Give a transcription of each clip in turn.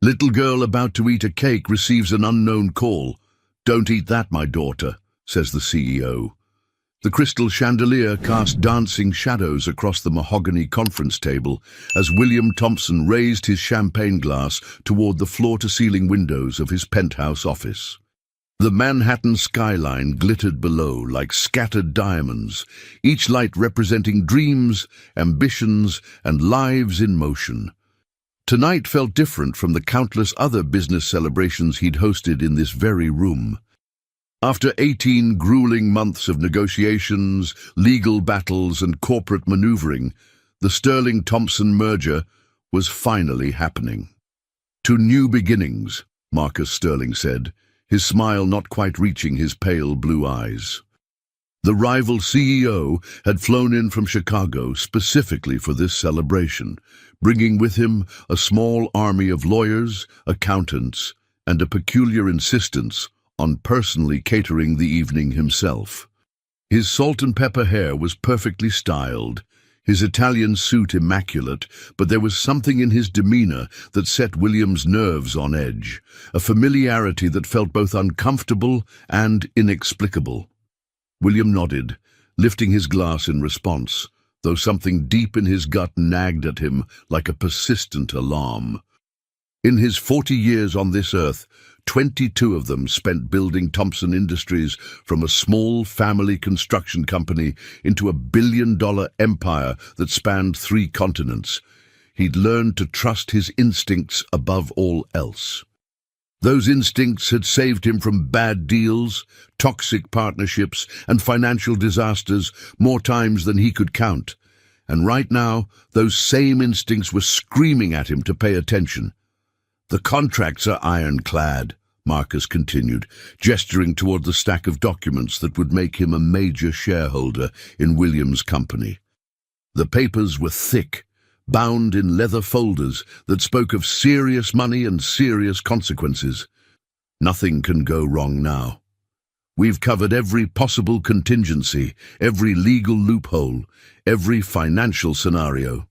Little girl about to eat a cake receives an unknown call. "Don't eat that, my daughter," says the CEO. The crystal chandelier cast dancing shadows across the mahogany conference table as William Thompson raised his champagne glass toward the floor-to-ceiling windows of his penthouse office. The Manhattan skyline glittered below like scattered diamonds, each light representing dreams, ambitions, and lives in motion. Tonight felt different from the countless other business celebrations he'd hosted in this very room. After 18 grueling months of negotiations, legal battles, and corporate maneuvering, the Sterling-Thompson merger was finally happening. "To new beginnings," Marcus Sterling said, his smile not quite reaching his pale blue eyes. The rival CEO had flown in from Chicago specifically for this celebration, bringing with him a small army of lawyers, accountants, and a peculiar insistence on personally catering the evening himself. His salt and pepper hair was perfectly styled, his Italian suit immaculate, but there was something in his demeanor that set William's nerves on edge, a familiarity that felt both uncomfortable and inexplicable. William nodded, lifting his glass in response, though something deep in his gut nagged at him like a persistent alarm. In his 40 years on this earth, 22 of them spent building Thompson Industries from a small family construction company into a billion-dollar empire that spanned 3 continents. He'd learned to trust his instincts above all else. Those instincts had saved him from bad deals, toxic partnerships, and financial disasters more times than he could count. And right now, those same instincts were screaming at him to pay attention. "The contracts are ironclad," Marcus continued, gesturing toward the stack of documents that would make him a major shareholder in William's company. The papers were thick, bound in leather folders that spoke of serious money and serious consequences. "Nothing can go wrong now. We've covered every possible contingency, every legal loophole, every financial scenario."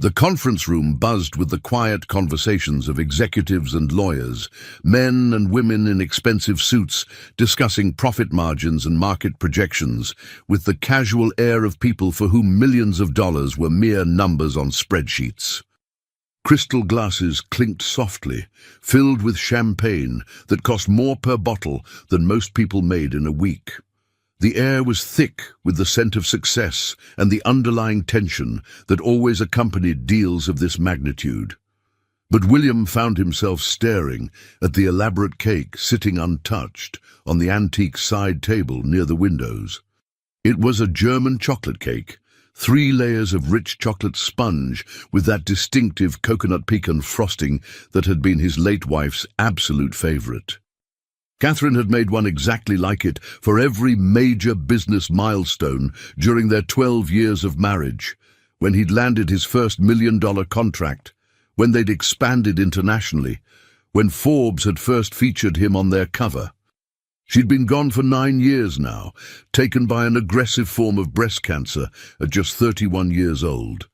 The conference room buzzed with the quiet conversations of executives and lawyers, men and women in expensive suits discussing profit margins and market projections, with the casual air of people for whom millions of dollars were mere numbers on spreadsheets. Crystal glasses clinked softly, filled with champagne that cost more per bottle than most people made in a week. The air was thick with the scent of success and the underlying tension that always accompanied deals of this magnitude. But William found himself staring at the elaborate cake sitting untouched on the antique side table near the windows. It was a German chocolate cake, 3 layers of rich chocolate sponge with that distinctive coconut pecan frosting that had been his late wife's absolute favorite. Catherine had made one exactly like it for every major business milestone during their 12 years of marriage, when he'd landed his first $1 million contract, when they'd expanded internationally, when Forbes had first featured him on their cover. She'd been gone for 9 years now, taken by an aggressive form of breast cancer at just 31 years old.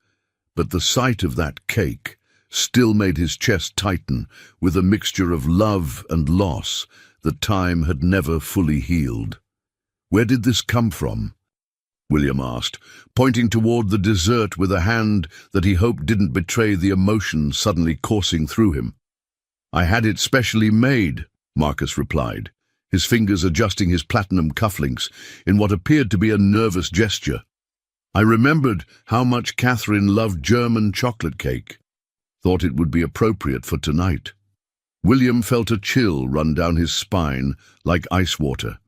But the sight of that cake still made his chest tighten with a mixture of love and loss that time had never fully healed. "Where did this come from?" William asked, pointing toward the dessert with a hand that he hoped didn't betray the emotion suddenly coursing through him. "I had it specially made," Marcus replied, his fingers adjusting his platinum cufflinks in what appeared to be a nervous gesture. "I remembered how much Catherine loved German chocolate cake. Thought it would be appropriate for tonight." William felt a chill run down his spine like ice water.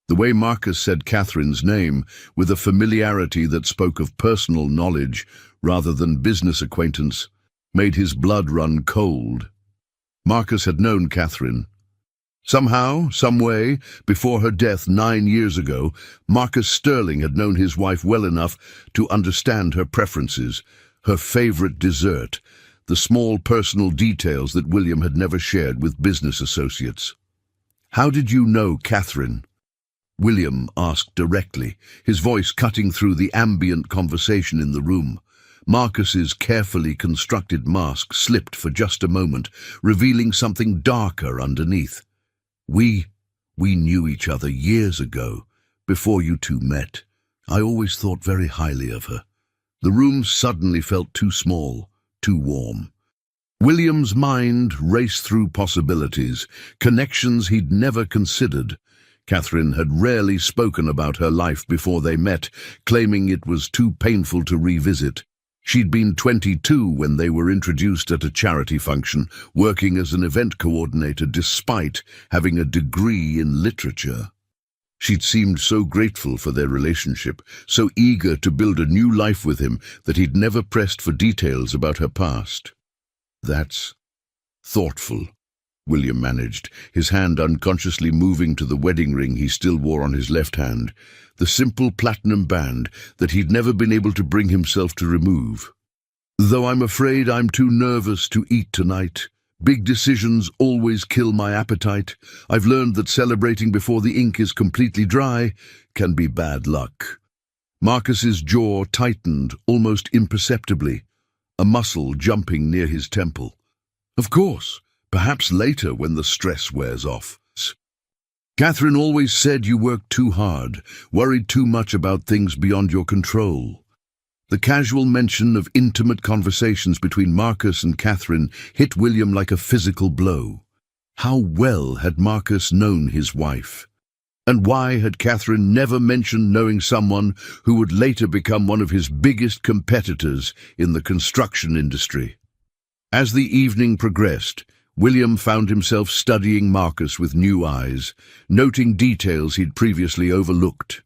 The way Marcus said Catherine's name, with a familiarity that spoke of personal knowledge rather than business acquaintance, made his blood run cold. Marcus had known Catherine. Somehow, some way, before her death 9 years ago, Marcus Sterling had known his wife well enough to understand her preferences, her favorite dessert, the small personal details that William had never shared with business associates. "How did you know Catherine?" William asked directly, his voice cutting through the ambient conversation in the room. Marcus's carefully constructed mask slipped for just a moment, revealing something darker underneath. We knew each other years ago, before you two met. I always thought very highly of her. The room suddenly felt too small, too warm. William's mind raced through possibilities, connections he'd never considered. Catherine had rarely spoken about her life before they met, claiming it was too painful to revisit. She'd been 22 when they were introduced at a charity function, working as an event coordinator despite having a degree in literature. She'd seemed so grateful for their relationship, so eager to build a new life with him, that he'd never pressed for details about her past. "That's thoughtful," William managed, his hand unconsciously moving to the wedding ring he still wore on his left hand, the simple platinum band that he'd never been able to bring himself to remove. "Though I'm afraid I'm too nervous to eat tonight. Big decisions always kill my appetite. I've learned that celebrating before the ink is completely dry can be bad luck." Marcus's jaw tightened almost imperceptibly, a muscle jumping near his temple. "Of course, perhaps later when the stress wears off. Catherine always said you worked too hard, worried too much about things beyond your control." The casual mention of intimate conversations between Marcus and Catherine hit William like a physical blow. How well had Marcus known his wife? And why had Catherine never mentioned knowing someone who would later become one of his biggest competitors in the construction industry? As the evening progressed, William found himself studying Marcus with new eyes, noting details he'd previously overlooked.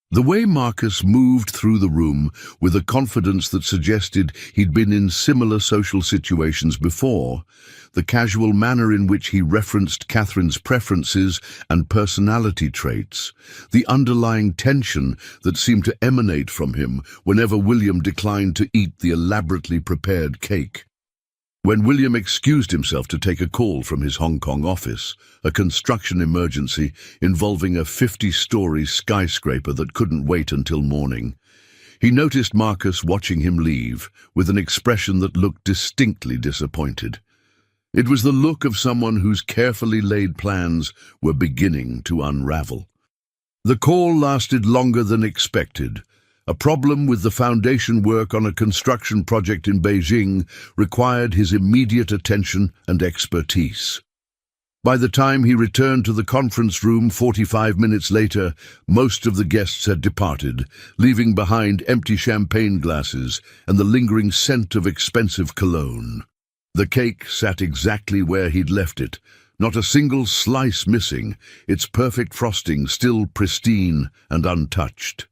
The way Marcus moved through the room with a confidence that suggested he'd been in similar social situations before, the casual manner in which he referenced Catherine's preferences and personality traits, the underlying tension that seemed to emanate from him whenever William declined to eat the elaborately prepared cake. When William excused himself to take a call from his Hong Kong office, a construction emergency involving a 50-story skyscraper that couldn't wait until morning, he noticed Marcus watching him leave with an expression that looked distinctly disappointed. It was the look of someone whose carefully laid plans were beginning to unravel. The call lasted longer than expected. A problem with the foundation work on a construction project in Beijing required his immediate attention and expertise. By the time he returned to the conference room 45 minutes later, most of the guests had departed, leaving behind empty champagne glasses and the lingering scent of expensive cologne. The cake sat exactly where he'd left it, not a single slice missing, its perfect frosting still pristine and untouched.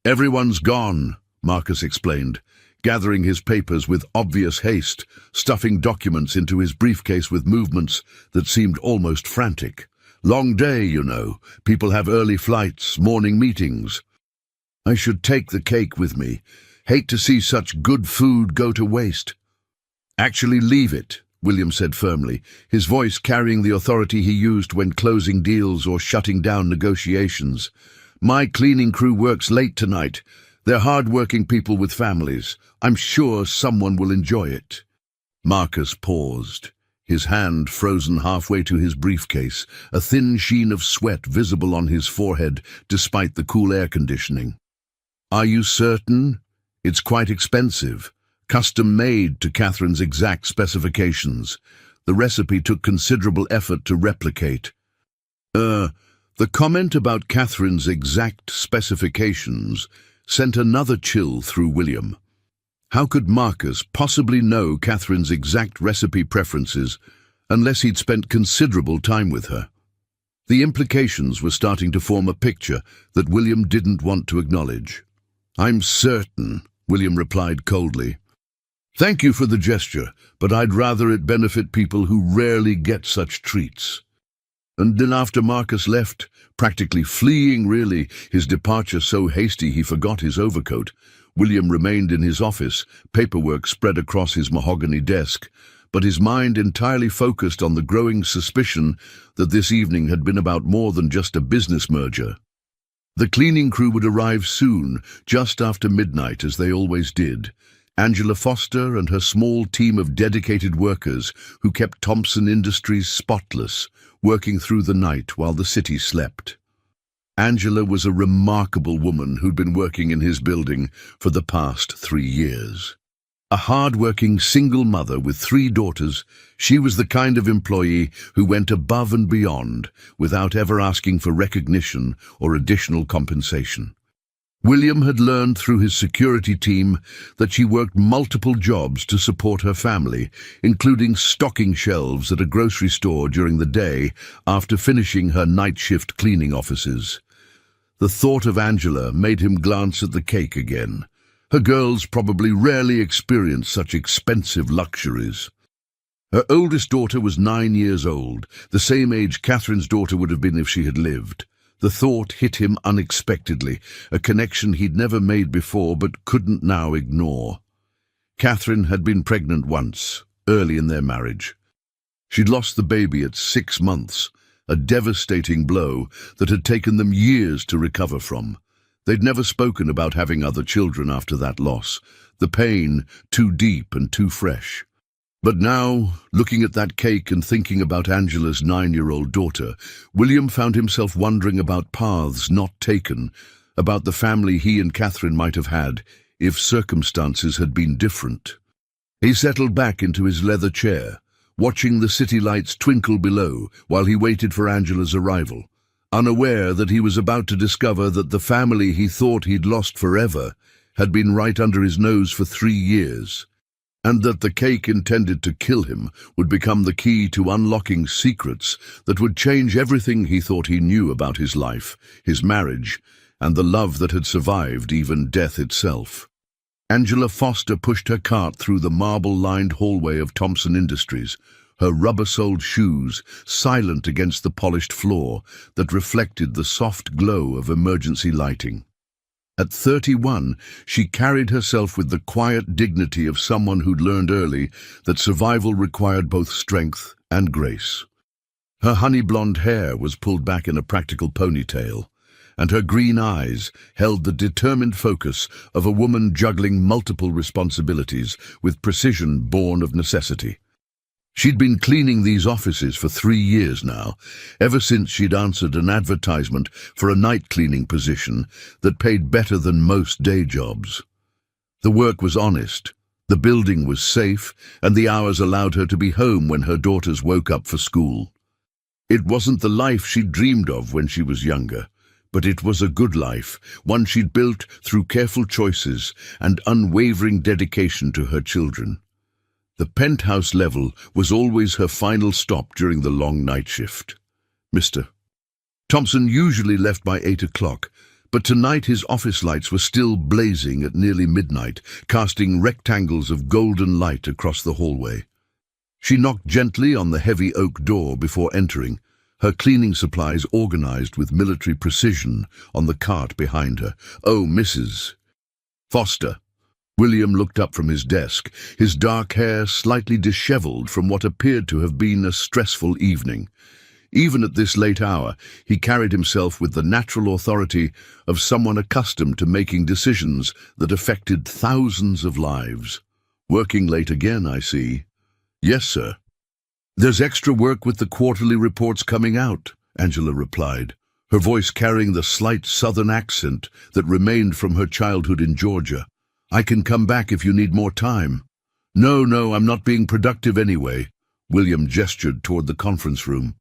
"Everyone's gone," Marcus explained, gathering his papers with obvious haste, stuffing documents into his briefcase with movements that seemed almost frantic. "Long day, you know. People have early flights, morning meetings. I should take the cake with me. Hate to see such good food go to waste." "Actually, leave it," William said firmly, his voice carrying the authority he used when closing deals or shutting down negotiations. "My cleaning crew works late tonight. They're hard-working people with families. I'm sure someone will enjoy it." Marcus paused, his hand frozen halfway to his briefcase, a thin sheen of sweat visible on his forehead despite the cool air conditioning. "Are you certain? It's quite expensive. Custom-made to Catherine's exact specifications. The recipe took considerable effort to replicate." The comment about Catherine's exact specifications sent another chill through William. How could Marcus possibly know Catherine's exact recipe preferences unless he'd spent considerable time with her? The implications were starting to form a picture that William didn't want to acknowledge. "I'm certain," William replied coldly. "Thank you for the gesture, but I'd rather it benefit people who rarely get such treats." And then after Marcus left, practically fleeing really, his departure so hasty he forgot his overcoat, William remained in his office, paperwork spread across his mahogany desk, but his mind entirely focused on the growing suspicion that this evening had been about more than just a business merger. The cleaning crew would arrive soon, just after midnight as they always did, Angela Foster and her small team of dedicated workers who kept Thompson Industries spotless, working through the night while the city slept. Angela was a remarkable woman who'd been working in his building for the past 3 years. A hard-working single mother with 3 daughters, she was the kind of employee who went above and beyond without ever asking for recognition or additional compensation. William had learned through his security team that she worked multiple jobs to support her family, including stocking shelves at a grocery store during the day after finishing her night shift cleaning offices. The thought of Angela made him glance at the cake again. Her girls probably rarely experienced such expensive luxuries. Her oldest daughter was 9 years old, the same age Catherine's daughter would have been if she had lived. The thought hit him unexpectedly, a connection he'd never made before but couldn't now ignore. Catherine had been pregnant once, early in their marriage. She'd lost the baby at 6 months, a devastating blow that had taken them years to recover from. They'd never spoken about having other children after that loss, the pain too deep and too fresh. But now, looking at that cake and thinking about Angela's 9-year-old daughter, William found himself wondering about paths not taken, about the family he and Catherine might have had if circumstances had been different. He settled back into his leather chair, watching the city lights twinkle below while he waited for Angela's arrival, unaware that he was about to discover that the family he thought he'd lost forever had been right under his nose for 3 years. And that the cake intended to kill him would become the key to unlocking secrets that would change everything he thought he knew about his life, his marriage, and the love that had survived even death itself. Angela Foster pushed her cart through the marble-lined hallway of Thompson Industries, her rubber-soled shoes silent against the polished floor that reflected the soft glow of emergency lighting. At 31, she carried herself with the quiet dignity of someone who'd learned early that survival required both strength and grace. Her honey-blonde hair was pulled back in a practical ponytail, and her green eyes held the determined focus of a woman juggling multiple responsibilities with precision born of necessity. She'd been cleaning these offices for 3 years now, ever since she'd answered an advertisement for a night cleaning position that paid better than most day jobs. The work was honest, the building was safe, and the hours allowed her to be home when her daughters woke up for school. It wasn't the life she'd dreamed of when she was younger, but it was a good life, one she'd built through careful choices and unwavering dedication to her children. The penthouse level was always her final stop during the long night shift. Mr. Thompson usually left by 8 o'clock, but tonight his office lights were still blazing at nearly midnight, casting rectangles of golden light across the hallway. She knocked gently on the heavy oak door before entering, her cleaning supplies organized with military precision on the cart behind her. "Oh, Mrs. Foster." William looked up from his desk, his dark hair slightly disheveled from what appeared to have been a stressful evening. Even at this late hour, he carried himself with the natural authority of someone accustomed to making decisions that affected thousands of lives. "Working late again, I see." "Yes, sir." "There's extra work with the quarterly reports coming out," Angela replied, her voice carrying the slight southern accent that remained from her childhood in Georgia. "I can come back if you need more time." No, I'm not being productive anyway." William gestured toward the conference room.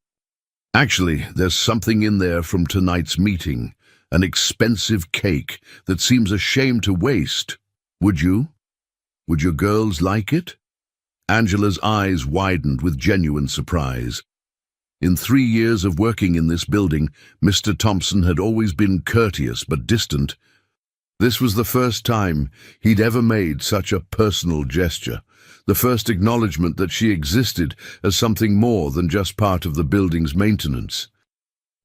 "Actually, there's something in there from tonight's meeting, an expensive cake that seems a shame to waste. Would your girls like it?" Angela's eyes widened with genuine surprise. In 3 years of working in this building, Mr. Thompson had always been courteous but distant. This was the first time he'd ever made such a personal gesture, the first acknowledgement that she existed as something more than just part of the building's maintenance.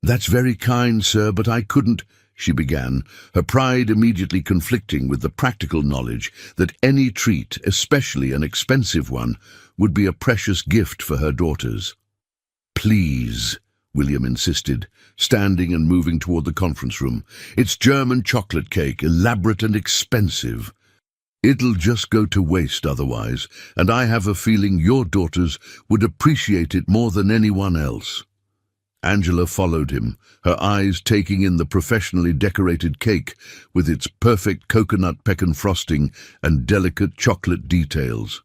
"That's very kind, sir, but I couldn't," she began, her pride immediately conflicting with the practical knowledge that any treat, especially an expensive one, would be a precious gift for her daughters. "Please," William insisted, standing and moving toward the conference room. "It's German chocolate cake, elaborate and expensive." It'll just go to waste otherwise, and I have a feeling your daughters would appreciate it more than anyone else." Angela followed him, her eyes taking in the professionally decorated cake with its perfect coconut pecan frosting and delicate chocolate details.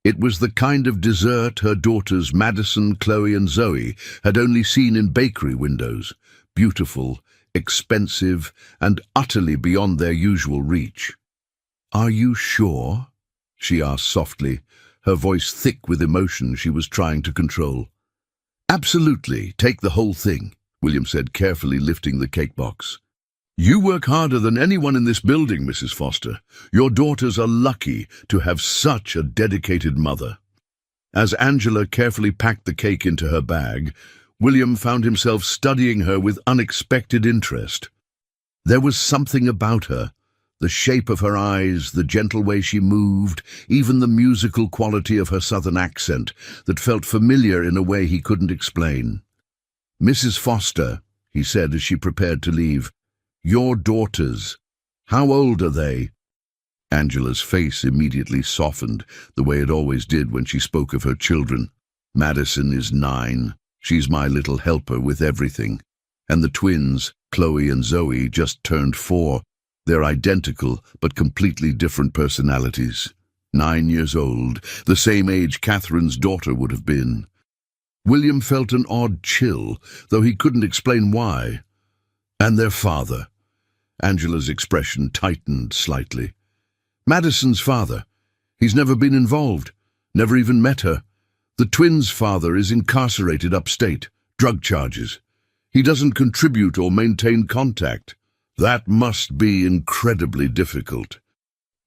It was the kind of dessert her daughters Madison, Chloe and Zoe had only seen in bakery windows, beautiful, expensive and utterly beyond their usual reach. "Are you sure?" she asked softly, her voice thick with emotion she was trying to control. "Absolutely, take the whole thing," William said, carefully lifting the cake box. "You work harder than anyone in this building, Mrs. Foster. Your daughters are lucky to have such a dedicated mother." As Angela carefully packed the cake into her bag, William found himself studying her with unexpected interest. There was something about her, the shape of her eyes, the gentle way she moved, even the musical quality of her southern accent, that felt familiar in a way he couldn't explain. "Mrs. Foster," he said as she prepared to leave, "your daughters, how old are they?" Angela's face immediately softened, the way it always did when she spoke of her children. "Madison is 9. She's my little helper with everything. And the twins, Chloe and Zoe, just turned 4. They're identical, but completely different personalities. 9 years old, the same age Catherine's daughter would have been." William felt an odd chill, though he couldn't explain why. "And their father?" Angela's expression tightened slightly. "Madison's father. He's never been involved, never even met her. The twins' father is incarcerated upstate, drug charges. He doesn't contribute or maintain contact. That must be incredibly difficult."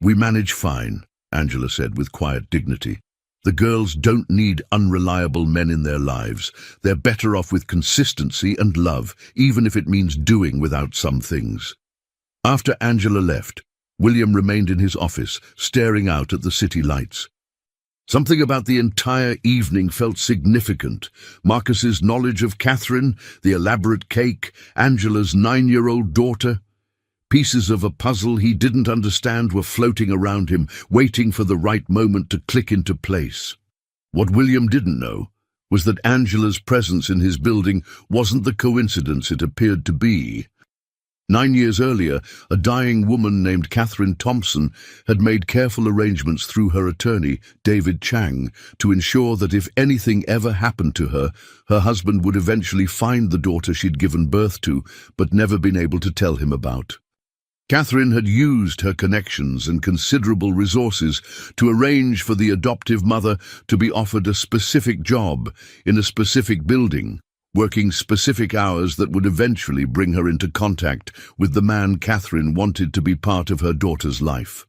"We manage fine," Angela said with quiet dignity. "The girls don't need unreliable men in their lives. They're better off with consistency and love, even if it means doing without some things." After Angela left, William remained in his office, staring out at the city lights. Something about the entire evening felt significant. Marcus's knowledge of Catherine, the elaborate cake, Angela's 9-year-old daughter. Pieces of a puzzle he didn't understand were floating around him, waiting for the right moment to click into place. What William didn't know was that Angela's presence in his building wasn't the coincidence it appeared to be. 9 years earlier, a dying woman named Catherine Thompson had made careful arrangements through her attorney, David Chang, to ensure that if anything ever happened to her, her husband would eventually find the daughter she'd given birth to, but never been able to tell him about. Catherine had used her connections and considerable resources to arrange for the adoptive mother to be offered a specific job in a specific building, working specific hours that would eventually bring her into contact with the man Catherine wanted to be part of her daughter's life.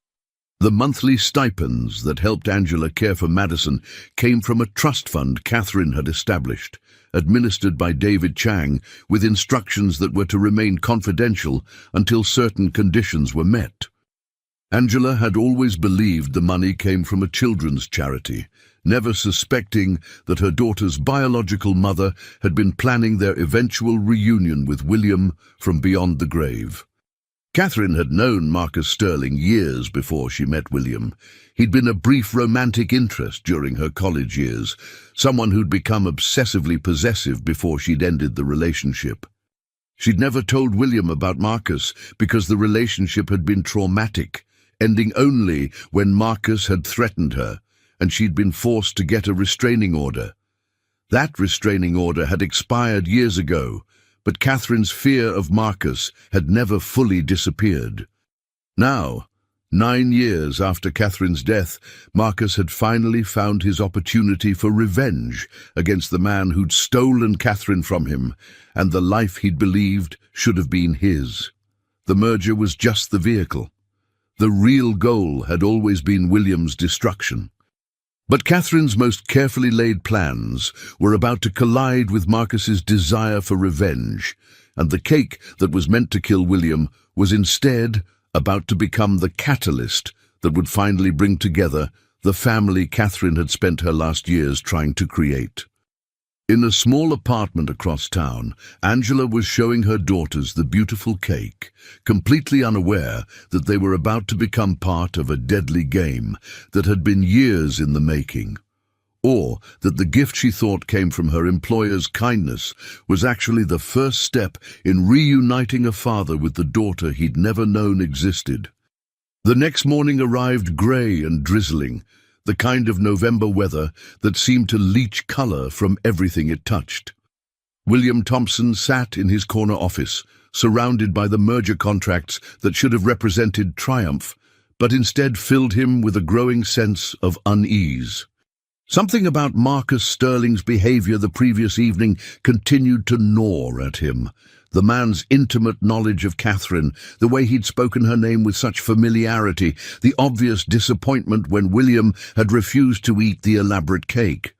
The monthly stipends that helped Angela care for Madison came from a trust fund Catherine had established, administered by David Chang, with instructions that were to remain confidential until certain conditions were met. Angela had always believed the money came from a children's charity, never suspecting that her daughter's biological mother had been planning their eventual reunion with William from beyond the grave. Catherine had known Marcus Sterling years before she met William. He'd been a brief romantic interest during her college years, someone who'd become obsessively possessive before she'd ended the relationship. She'd never told William about Marcus because the relationship had been traumatic, ending only when Marcus had threatened her, and she'd been forced to get a restraining order. That restraining order had expired years ago, but Catherine's fear of Marcus had never fully disappeared. Now, 9 years after Catherine's death, Marcus had finally found his opportunity for revenge against the man who'd stolen Catherine from him and the life he'd believed should have been his. The merger was just the vehicle. The real goal had always been William's destruction. But Catherine's most carefully laid plans were about to collide with Marcus's desire for revenge, and the cake that was meant to kill William was instead about to become the catalyst that would finally bring together the family Catherine had spent her last years trying to create. In a small apartment across town, Angela was showing her daughters the beautiful cake, completely unaware that they were about to become part of a deadly game that had been years in the making, or that the gift she thought came from her employer's kindness was actually the first step in reuniting a father with the daughter he'd never known existed. The next morning arrived grey and drizzling, the kind of November weather that seemed to leach colour from everything it touched. William Thompson sat in his corner office, surrounded by the merger contracts that should have represented triumph, but instead filled him with a growing sense of unease. Something about Marcus Sterling's behaviour the previous evening continued to gnaw at him. The man's intimate knowledge of Catherine, the way he'd spoken her name with such familiarity, the obvious disappointment when William had refused to eat the elaborate cake.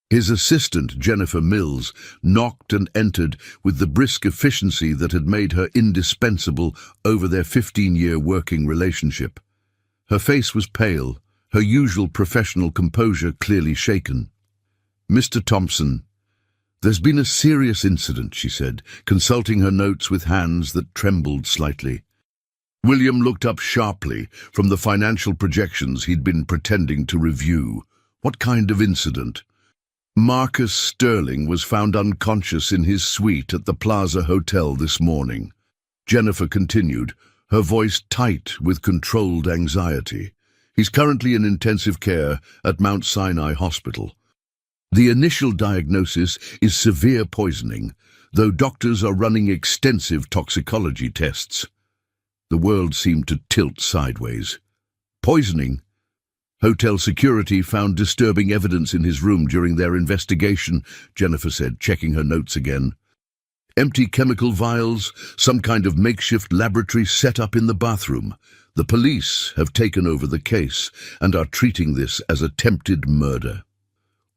His assistant, Jennifer Mills, knocked and entered with the brisk efficiency that had made her indispensable over their 15-year working relationship. Her face was pale, her usual professional composure clearly shaken. "Mr. Thompson, there's been a serious incident," she said, consulting her notes with hands that trembled slightly. William looked up sharply from the financial projections he'd been pretending to review. "What kind of incident?" "Marcus Sterling was found unconscious in his suite at the Plaza Hotel this morning," Jennifer continued, her voice tight with controlled anxiety. "He's currently in intensive care at Mount Sinai Hospital. The initial diagnosis is severe poisoning, though doctors are running extensive toxicology tests." The world seemed to tilt sideways. "Poisoning?" "Hotel security found disturbing evidence in his room during their investigation," Jennifer said, checking her notes again. "Empty chemical vials, some kind of makeshift laboratory set up in the bathroom. The police have taken over the case and are treating this as attempted murder."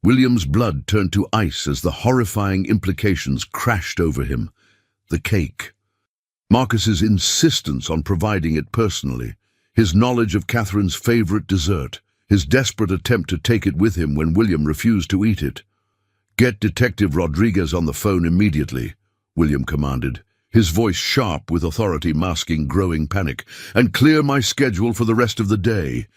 William's blood turned to ice as the horrifying implications crashed over him. The cake. Marcus's insistence on providing it personally, his knowledge of Catherine's favourite dessert, his desperate attempt to take it with him when William refused to eat it. "Get Detective Rodriguez on the phone immediately," William commanded, his voice sharp with authority masking growing panic, "and clear my schedule for the rest of the day."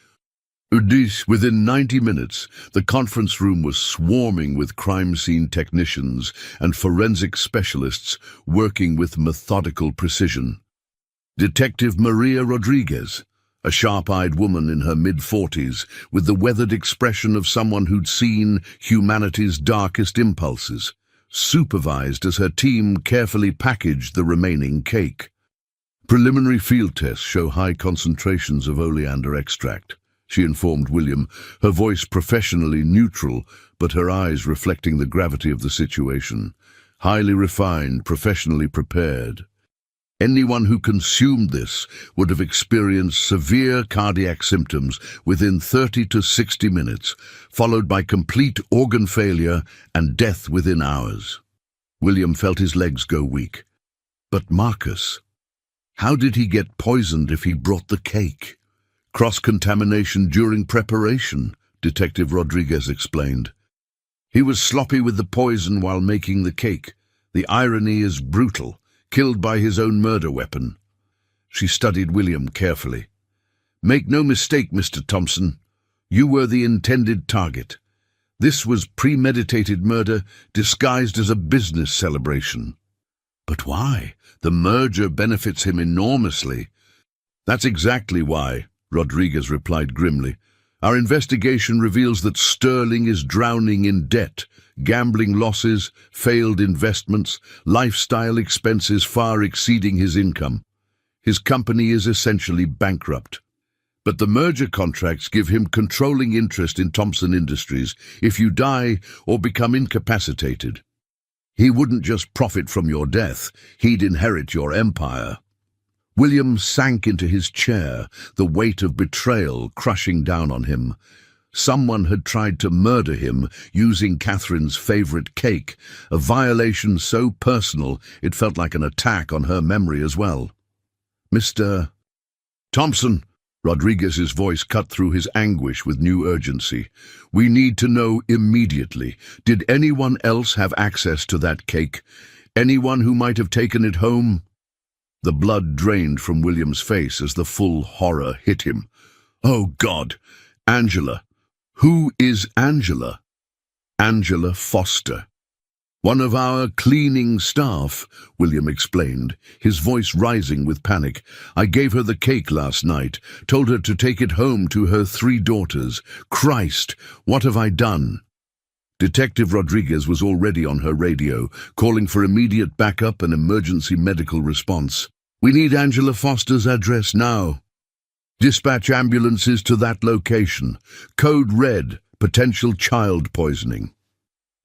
Within 90 minutes, the conference room was swarming with crime scene technicians and forensic specialists working with methodical precision. Detective Maria Rodriguez, a sharp-eyed woman in her mid-40s, with the weathered expression of someone who'd seen humanity's darkest impulses, supervised as her team carefully packaged the remaining cake. "Preliminary field tests show high concentrations of oleander extract," she informed William, her voice professionally neutral, but her eyes reflecting the gravity of the situation. "Highly refined, professionally prepared. Anyone who consumed this would have experienced severe cardiac symptoms within 30 to 60 minutes, followed by complete organ failure and death within hours." William felt his legs go weak. But Marcus, how did he get poisoned if he brought the cake? "Cross-contamination during preparation," Detective Rodriguez explained. "He was sloppy with the poison while making the cake. The irony is brutal. Killed by his own murder weapon." She studied William carefully. "Make no mistake, Mr. Thompson. You were the intended target. This was premeditated murder disguised as a business celebration." "But why? The merger benefits him enormously." "That's exactly why," Rodriguez replied grimly. "Our investigation reveals that Sterling is drowning in debt, gambling losses, failed investments, lifestyle expenses far exceeding his income. His company is essentially bankrupt. But the merger contracts give him controlling interest in Thompson Industries if you die or become incapacitated. He wouldn't just profit from your death, he'd inherit your empire." William sank into his chair, the weight of betrayal crushing down on him. Someone had tried to murder him using Catherine's favourite cake, a violation so personal it felt like an attack on her memory as well. "Mr. Thompson," Rodriguez's voice cut through his anguish with new urgency. We need to know immediately. Did anyone else have access to that cake? Anyone who might have taken it home? The blood drained from William's face as the full horror hit him. Oh, God! Angela! Who is Angela? Angela Foster. One of our cleaning staff, William explained, his voice rising with panic. I gave her the cake last night, told her to take it home to her 3 daughters. Christ, what have I done? Detective Rodriguez was already on her radio, calling for immediate backup and emergency medical response. We need Angela Foster's address now. Dispatch ambulances to that location. Code Red, potential child poisoning.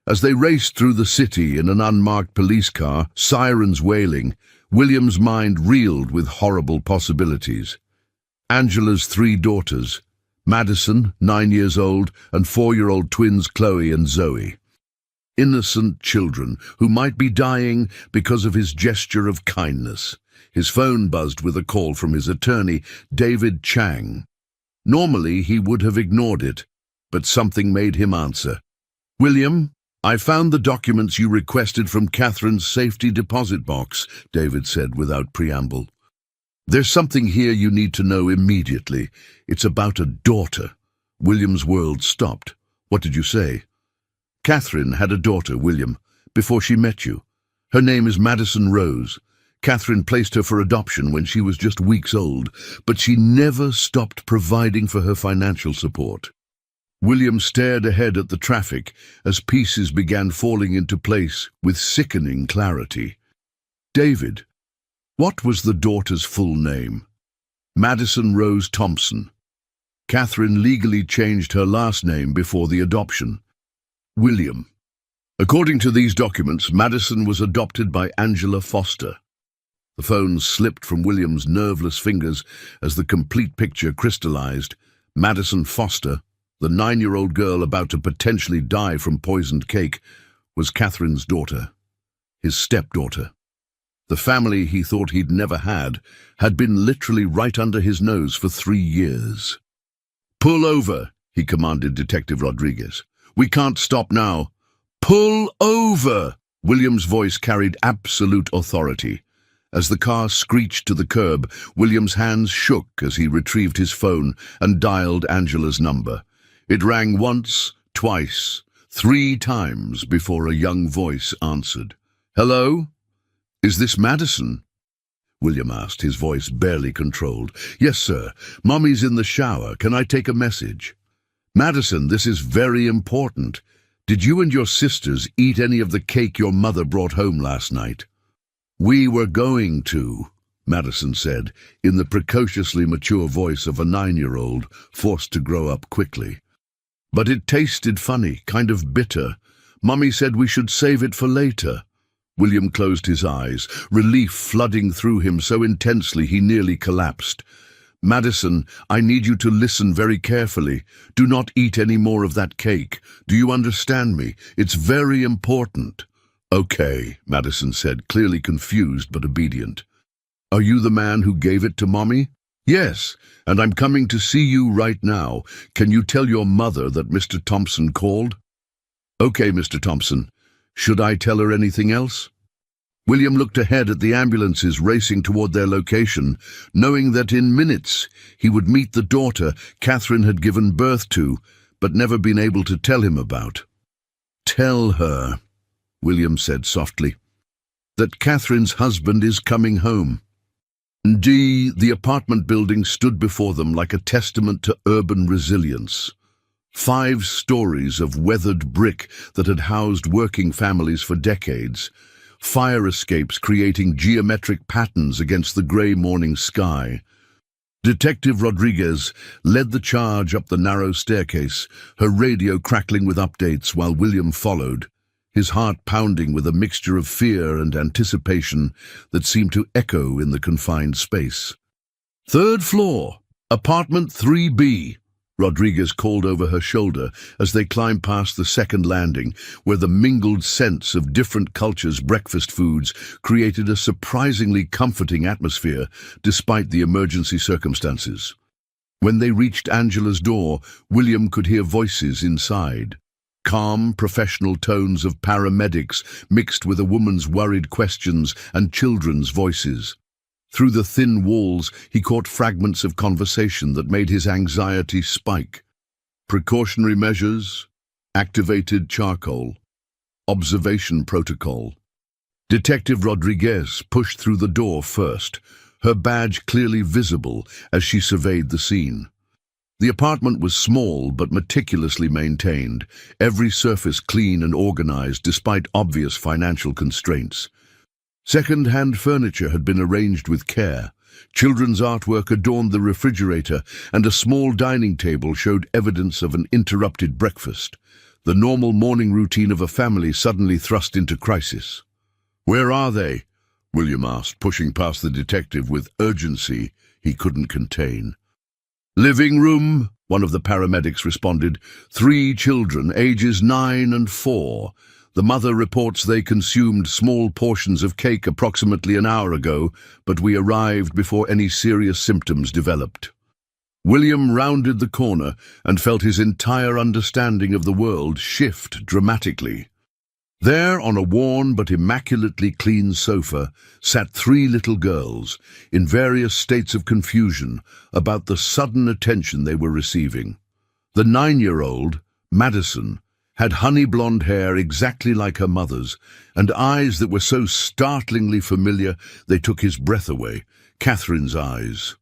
As they raced through the city in an unmarked police car, sirens wailing, William's mind reeled with horrible possibilities. Angela's 3 daughters, Madison, 9 years old, and 4-year-old twins Chloe and Zoe. Innocent children who might be dying because of his gesture of kindness. His phone buzzed with a call from his attorney, David Chang. Normally he would have ignored it, but something made him answer. William, I found the documents you requested from Catherine's safety deposit box, David said without preamble. There's something here you need to know immediately. It's about a daughter. William's world stopped. What did you say? Catherine had a daughter, William, before she met you. Her name is Madison Rose. Catherine placed her for adoption when she was just weeks old, but she never stopped providing for her financial support. William stared ahead at the traffic as pieces began falling into place with sickening clarity. David, what was the daughter's full name? Madison Rose Thompson. Catherine legally changed her last name before the adoption. William. According to these documents, Madison was adopted by Angela Foster. The phone slipped from William's nerveless fingers as the complete picture crystallized. Madison Foster, the 9-year-old girl about to potentially die from poisoned cake, was Catherine's daughter, his stepdaughter. The family he thought he'd never had been literally right under his nose for 3 years. Pull over, he commanded Detective Rodriguez. We can't stop now. Pull over! William's voice carried absolute authority. As the car screeched to the curb, William's hands shook as he retrieved his phone and dialed Angela's number. It rang once, twice, 3 times before a young voice answered. Hello? Is this Madison? William asked, his voice barely controlled. Yes, sir. Mommy's in the shower. Can I take a message? Madison, this is very important. Did you and your sisters eat any of the cake your mother brought home last night? We were going to, Madison said, in the precociously mature voice of a 9-year-old forced to grow up quickly. But it tasted funny, kind of bitter. Mummy said we should save it for later. William closed his eyes, relief flooding through him so intensely he nearly collapsed. Madison, I need you to listen very carefully. Do not eat any more of that cake. Do you understand me? It's very important. Okay, Madison said, clearly confused but obedient. Are you the man who gave it to Mommy? Yes, and I'm coming to see you right now. Can you tell your mother that Mr. Thompson called? Okay, Mr. Thompson. Should I tell her anything else? William looked ahead at the ambulances racing toward their location, knowing that in minutes he would meet the daughter Catherine had given birth to, but never been able to tell him about. Tell her, William said softly, that Catherine's husband is coming home. The apartment building stood before them like a testament to urban resilience. 5 stories of weathered brick that had housed working families for decades, fire escapes creating geometric patterns against the grey morning sky. Detective Rodriguez led the charge up the narrow staircase, her radio crackling with updates while William followed, his heart pounding with a mixture of fear and anticipation that seemed to echo in the confined space. 3rd floor, apartment 3B, Rodriguez called over her shoulder as they climbed past the 2nd landing, where the mingled scents of different cultures' breakfast foods created a surprisingly comforting atmosphere despite the emergency circumstances. When they reached Angela's door, William could hear voices inside. Calm, professional tones of paramedics mixed with a woman's worried questions and children's voices. Through the thin walls, he caught fragments of conversation that made his anxiety spike. Precautionary measures, activated charcoal, observation protocol. Detective Rodriguez pushed through the door first, her badge clearly visible as she surveyed the scene. The apartment was small but meticulously maintained, every surface clean and organized despite obvious financial constraints. Second-hand furniture had been arranged with care. Children's artwork adorned the refrigerator, and a small dining table showed evidence of an interrupted breakfast. The normal morning routine of a family suddenly thrust into crisis. "Where are they?" William asked, pushing past the detective with urgency he couldn't contain. "Living room," one of the paramedics responded. "3 children, ages 9 and 4. The mother reports they consumed small portions of cake approximately an hour ago, but we arrived before any serious symptoms developed." William rounded the corner and felt his entire understanding of the world shift dramatically. There, on a worn but immaculately clean sofa, sat 3 little girls, in various states of confusion about the sudden attention they were receiving. The 9-year-old, Madison, had honey-blonde hair exactly like her mother's, and eyes that were so startlingly familiar they took his breath away, Catherine's eyes.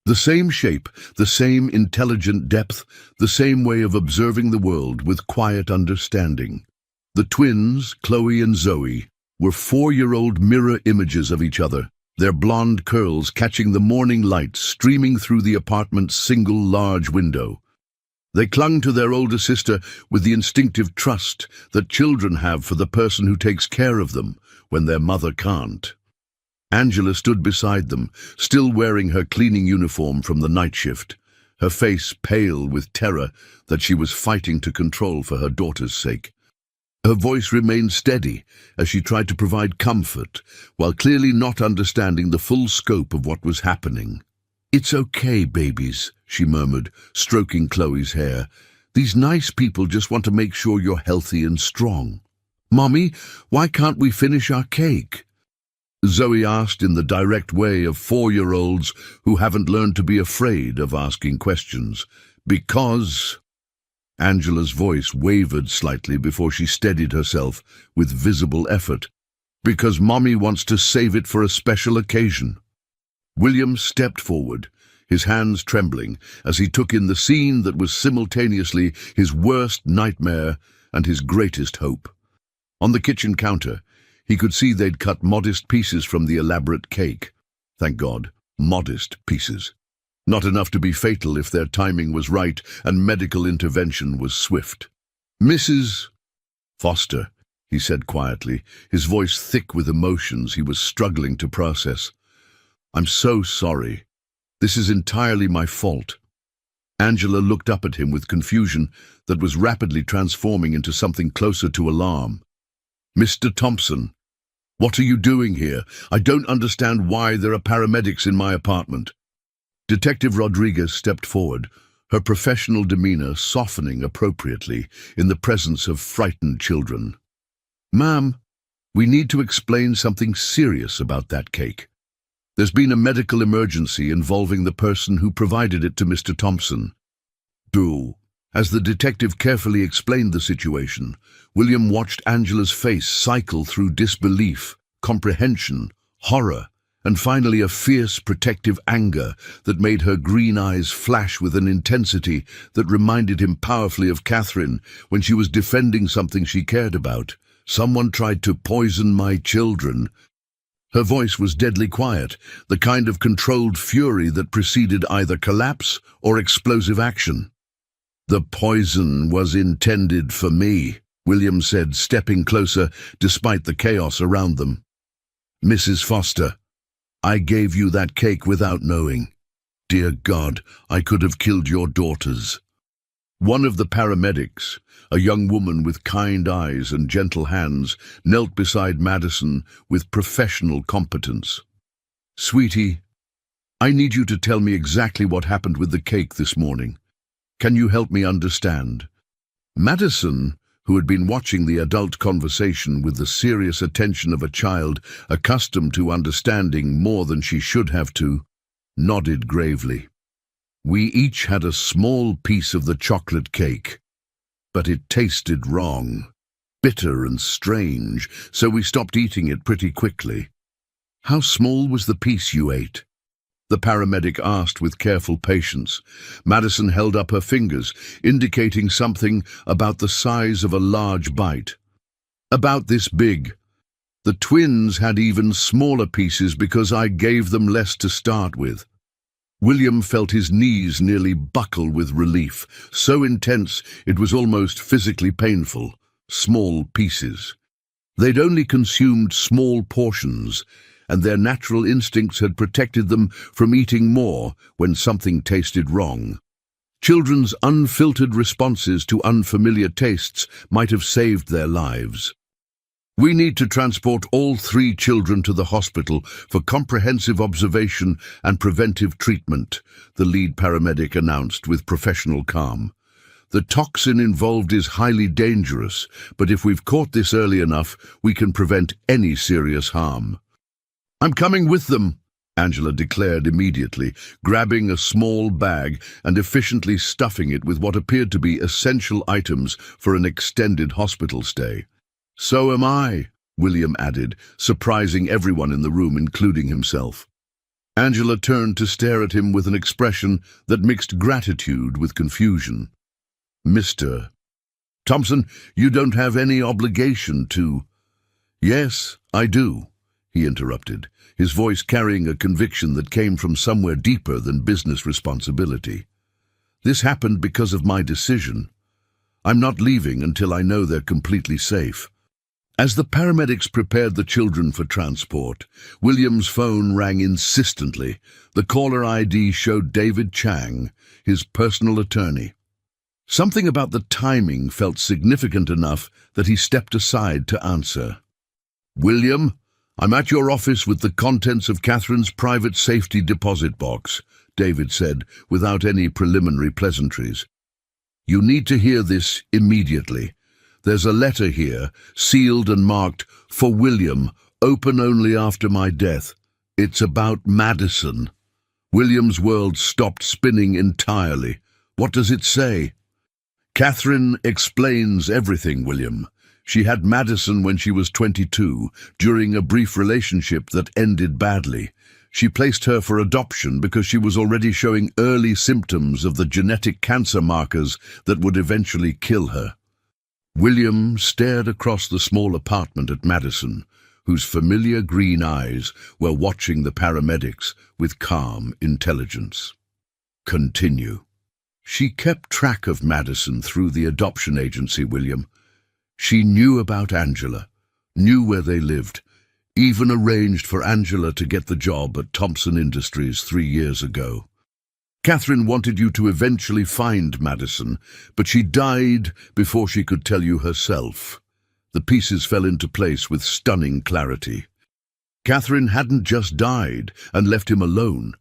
The same shape, the same intelligent depth, the same way of observing the world with quiet understanding. The twins, Chloe and Zoe, were 4-year-old mirror images of each other, their blonde curls catching the morning light streaming through the apartment's single large window. They clung to their older sister with the instinctive trust that children have for the person who takes care of them when their mother can't. Angela stood beside them, still wearing her cleaning uniform from the night shift, her face pale with terror that she was fighting to control for her daughter's sake. Her voice remained steady as she tried to provide comfort, while clearly not understanding the full scope of what was happening. "It's okay, babies," she murmured, stroking Chloe's hair. "These nice people just want to make sure you're healthy and strong." "Mommy, why can't we finish our cake?" Zoe asked in the direct way of 4-year-olds who haven't learned to be afraid of asking questions. "Because—" Angela's voice wavered slightly before she steadied herself with visible effort. "Because Mommy wants to save it for a special occasion." William stepped forward, his hands trembling, as he took in the scene that was simultaneously his worst nightmare and his greatest hope. On the kitchen counter, he could see they'd cut modest pieces from the elaborate cake. Thank God, modest pieces. Not enough to be fatal if their timing was right and medical intervention was swift. "Mrs. Foster," he said quietly, his voice thick with emotions he was struggling to process. "I'm so sorry. This is entirely my fault." Angela looked up at him with confusion that was rapidly transforming into something closer to alarm. "Mr. Thompson, what are you doing here? I don't understand why there are paramedics in my apartment." Detective Rodriguez stepped forward, her professional demeanor softening appropriately in the presence of frightened children. "Ma'am, we need to explain something serious about that cake. There's been a medical emergency involving the person who provided it to Mr. Thompson." As the detective carefully explained the situation, William watched Angela's face cycle through disbelief, comprehension, horror, and finally a fierce protective anger that made her green eyes flash with an intensity that reminded him powerfully of Catherine when she was defending something she cared about. "Someone tried to poison my children." Her voice was deadly quiet, the kind of controlled fury that preceded either collapse or explosive action. "The poison was intended for me," William said, stepping closer despite the chaos around them. "Mrs. Foster, I gave you that cake without knowing. Dear God, I could have killed your daughters." One of the paramedics, a young woman with kind eyes and gentle hands, knelt beside Madison with professional competence. "Sweetie, I need you to tell me exactly what happened with the cake this morning. Can you help me understand?" Madison, who had been watching the adult conversation with the serious attention of a child accustomed to understanding more than she should have to, nodded gravely. "We each had a small piece of the chocolate cake, but it tasted wrong, bitter and strange, so we stopped eating it pretty quickly." "How small was the piece you ate?" the paramedic asked with careful patience. Madison held up her fingers, indicating something about the size of a large bite. "About this big. The twins had even smaller pieces because I gave them less to start with." William felt his knees nearly buckle with relief, so intense it was almost physically painful. Small pieces. They'd only consumed small portions, and their natural instincts had protected them from eating more when something tasted wrong. Children's unfiltered responses to unfamiliar tastes might have saved their lives. "We need to transport all 3 children to the hospital for comprehensive observation and preventive treatment," the lead paramedic announced with professional calm. "The toxin involved is highly dangerous, but if we've caught this early enough, we can prevent any serious harm." "I'm coming with them," Angela declared immediately, grabbing a small bag and efficiently stuffing it with what appeared to be essential items for an extended hospital stay. "So am I," William added, surprising everyone in the room, including himself. Angela turned to stare at him with an expression that mixed gratitude with confusion. "Mr. Thompson, you don't have any obligation to—" "Yes, I do," he interrupted, his voice carrying a conviction that came from somewhere deeper than business responsibility. "This happened because of my decision. I'm not leaving until I know they're completely safe." As the paramedics prepared the children for transport, William's phone rang insistently. The caller ID showed David Chang, his personal attorney. Something about the timing felt significant enough that he stepped aside to answer. "William, I'm at your office with the contents of Catherine's private safety deposit box," David said, without any preliminary pleasantries. "You need to hear this immediately. There's a letter here, sealed and marked, 'For William, open only after my death.' It's about Madison." William's world stopped spinning entirely. "What does it say?" "Catherine explains everything, William. She had Madison when she was 22, during a brief relationship that ended badly. She placed her for adoption because she was already showing early symptoms of the genetic cancer markers that would eventually kill her." William stared across the small apartment at Madison, whose familiar green eyes were watching the paramedics with calm intelligence. "Continue." "She kept track of Madison through the adoption agency, William. She knew about Angela, knew where they lived, even arranged for Angela to get the job at Thompson Industries 3 years ago. Catherine wanted you to eventually find Madison, but she died before she could tell you herself." The pieces fell into place with stunning clarity. Catherine hadn't just died and left him alone.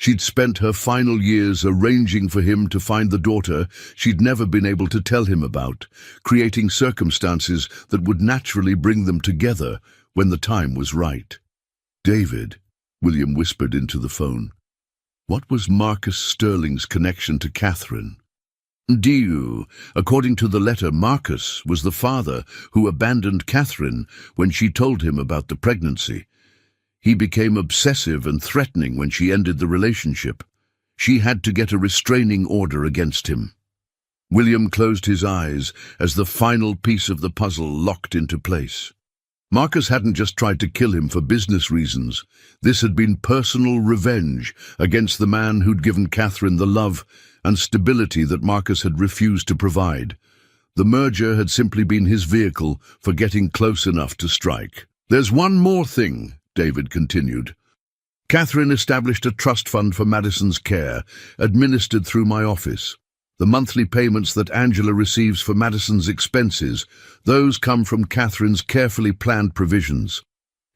She'd spent her final years arranging for him to find the daughter she'd never been able to tell him about, creating circumstances that would naturally bring them together when the time was right. "David," William whispered into the phone, "what was Marcus Sterling's connection to Catherine?" According to the letter, Marcus was the father who abandoned Catherine when she told him about the pregnancy. He became obsessive and threatening when she ended the relationship. She had to get a restraining order against him. William closed his eyes as the final piece of the puzzle locked into place. Marcus hadn't just tried to kill him for business reasons. This had been personal revenge against the man who'd given Catherine the love and stability that Marcus had refused to provide. The merger had simply been his vehicle for getting close enough to strike. "There's one more thing," David continued. "Catherine established a trust fund for Madison's care, administered through my office. The monthly payments that Angela receives for Madison's expenses, those come from Catherine's carefully planned provisions.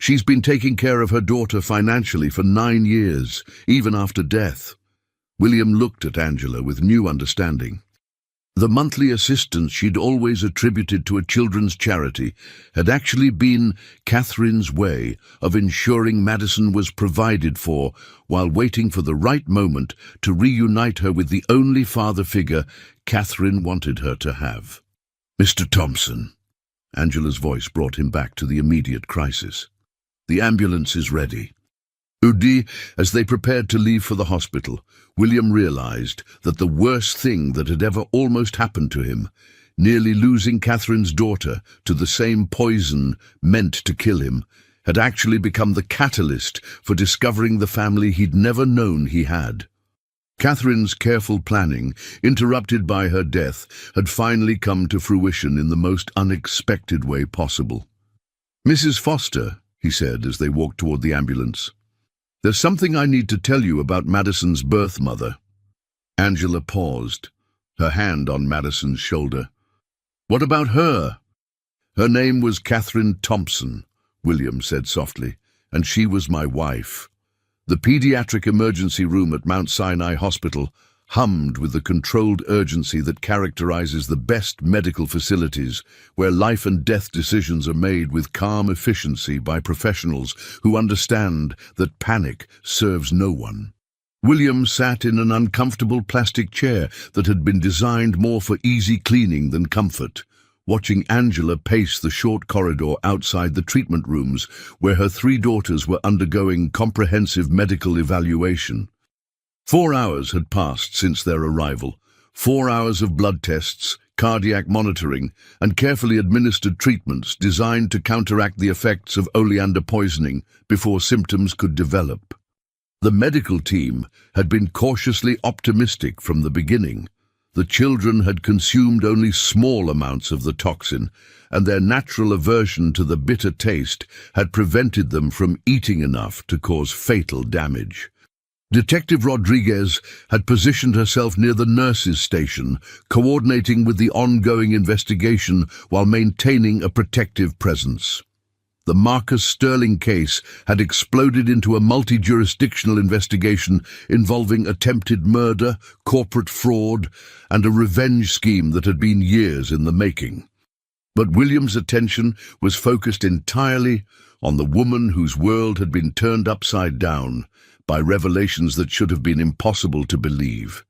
She's been taking care of her daughter financially for 9 years, even after death. William looked at Angela with new understanding. The monthly assistance she'd always attributed to a children's charity had actually been Catherine's way of ensuring Madison was provided for while waiting for the right moment to reunite her with the only father figure Catherine wanted her to have. "Mr. Thompson." Angela's voice brought him back to the immediate crisis. "The ambulance is ready." As they prepared to leave for the hospital, William realized that the worst thing that had ever almost happened to him, nearly losing Catherine's daughter to the same poison meant to kill him, had actually become the catalyst for discovering the family he'd never known he had. Catherine's careful planning, interrupted by her death, had finally come to fruition in the most unexpected way possible. "Mrs. Foster," he said as they walked toward the ambulance, "there's something I need to tell you about Madison's birth mother." Angela paused, her hand on Madison's shoulder. "What about her?" "Her name was Catherine Thompson," William said softly, "and she was my wife." The pediatric emergency room at Mount Sinai Hospital hummed with the controlled urgency that characterizes the best medical facilities, where life and death decisions are made with calm efficiency by professionals who understand that panic serves no one. William sat in an uncomfortable plastic chair that had been designed more for easy cleaning than comfort, watching Angela pace the short corridor outside the treatment rooms where her 3 daughters were undergoing comprehensive medical evaluation. 4 hours had passed since their arrival, 4 hours of blood tests, cardiac monitoring, and carefully administered treatments designed to counteract the effects of oleander poisoning before symptoms could develop. The medical team had been cautiously optimistic from the beginning. The children had consumed only small amounts of the toxin, and their natural aversion to the bitter taste had prevented them from eating enough to cause fatal damage. Detective Rodriguez had positioned herself near the nurses' station, coordinating with the ongoing investigation while maintaining a protective presence. The Marcus Sterling case had exploded into a multi-jurisdictional investigation involving attempted murder, corporate fraud, and a revenge scheme that had been years in the making. But William's attention was focused entirely on the woman whose world had been turned upside down by revelations that should have been impossible to believe.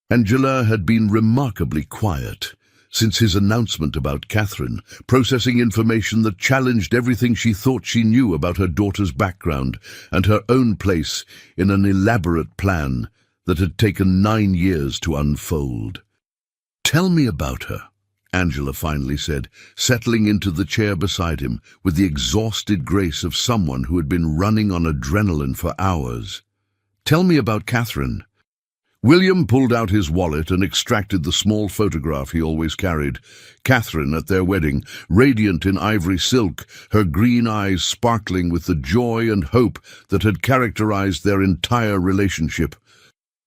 Angela had been remarkably quiet since his announcement about Catherine, processing information that challenged everything she thought she knew about her daughter's background and her own place in an elaborate plan that had taken 9 years to unfold. "Tell me about her," Angela finally said, settling into the chair beside him with the exhausted grace of someone who had been running on adrenaline for hours. "Tell me about Catherine." William pulled out his wallet and extracted the small photograph he always carried. Catherine at their wedding, radiant in ivory silk, her green eyes sparkling with the joy and hope that had characterized their entire relationship.